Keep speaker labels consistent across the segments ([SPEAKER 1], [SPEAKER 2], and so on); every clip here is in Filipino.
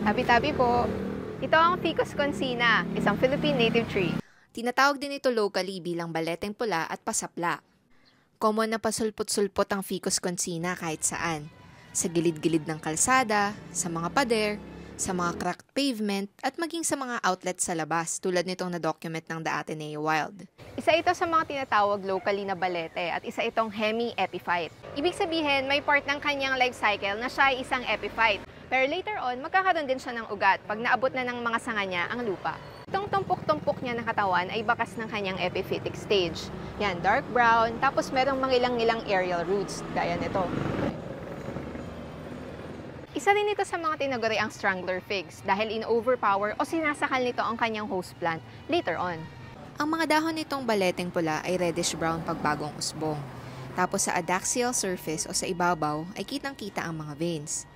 [SPEAKER 1] Tabi-tabi po. Ito ang Ficus consina, isang Philippine native tree.
[SPEAKER 2] Tinatawag din ito locally bilang baleteng pula at pasapla. Common na pasulpot-sulpot ang Ficus consina kahit saan. Sa gilid-gilid ng kalsada, sa mga pader, sa mga cracked pavement, at maging sa mga outlet sa labas tulad nitong na-document ng The Ateneo Wild.
[SPEAKER 1] Isa ito sa mga tinatawag locally na balete at isa itong hemi-epiphyte. Ibig sabihin, may part ng kanyang life cycle na siya ay isang epiphyte. Pero later on, magkakaroon din siya ng ugat pag naabot na ng mga sanga niya ang lupa. Itong tumpok-tumpok niya na katawan ay bakas ng kanyang epiphytic stage. Yan, dark brown, tapos merong mga ilang-ilang aerial roots, gaya nito. Isa rin ito sa mga tinaguri ang strangler figs dahil in-overpower o sinasakal nito ang kanyang host plant later on.
[SPEAKER 2] Ang mga dahon nitong baleteng pula ay reddish-brown pag bagong usbong. Tapos sa adaxial surface o sa ibabaw ay kitang-kita ang mga veins.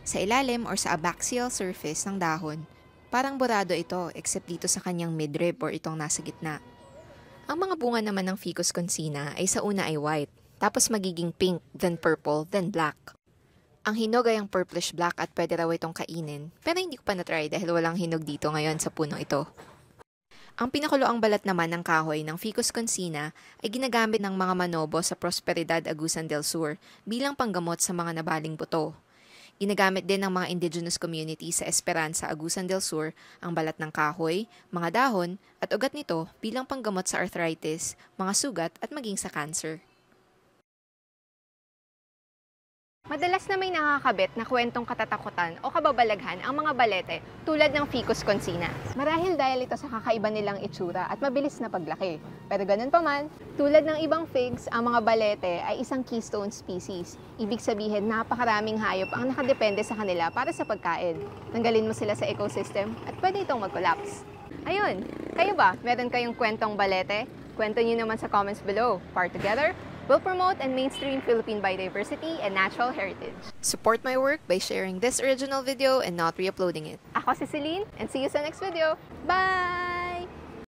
[SPEAKER 2] Sa ilalim or sa abaxial surface ng dahon, parang borado ito except dito sa kanyang midrib or itong nasa gitna. Ang mga bunga naman ng Ficus consina ay sa una ay white, tapos magiging pink, then purple, then black. Ang hinog ay ang purplish black at pwede raw itong kainin, pero hindi ko pa na-try dahil walang hinog dito ngayon sa puno ito. Ang pinakuloang balat naman ng kahoy ng Ficus consina ay ginagamit ng mga manobo sa Prosperidad Agusan del Sur bilang panggamot sa mga nabaling buto. Ginagamit din ng mga indigenous community sa Esperanza, Agusan del Sur ang balat ng kahoy, mga dahon at ugat nito bilang panggamot sa arthritis, mga sugat at maging sa cancer.
[SPEAKER 1] Madalas na may nakakabit na kwentong katatakutan o kababalaghan ang mga balete tulad ng Ficus consina. Marahil dahil ito sa kakaiba nilang itsura at mabilis na paglaki. Pero ganun pa man, tulad ng ibang figs, ang mga balete ay isang keystone species. Ibig sabihin, napakaraming hayop ang nakadepende sa kanila para sa pagkain. Tanggalin mo sila sa ecosystem at pwede itong mag-collapse. Ayun, kayo ba? Meron kayong kwentong balete? Kwento nyo naman sa comments below. Part together, we'll promote and mainstream Philippine biodiversity and natural heritage.
[SPEAKER 2] Support my work by sharing this original video and not re-uploading it.
[SPEAKER 1] Ako si Celine, and see you sa next video. Bye!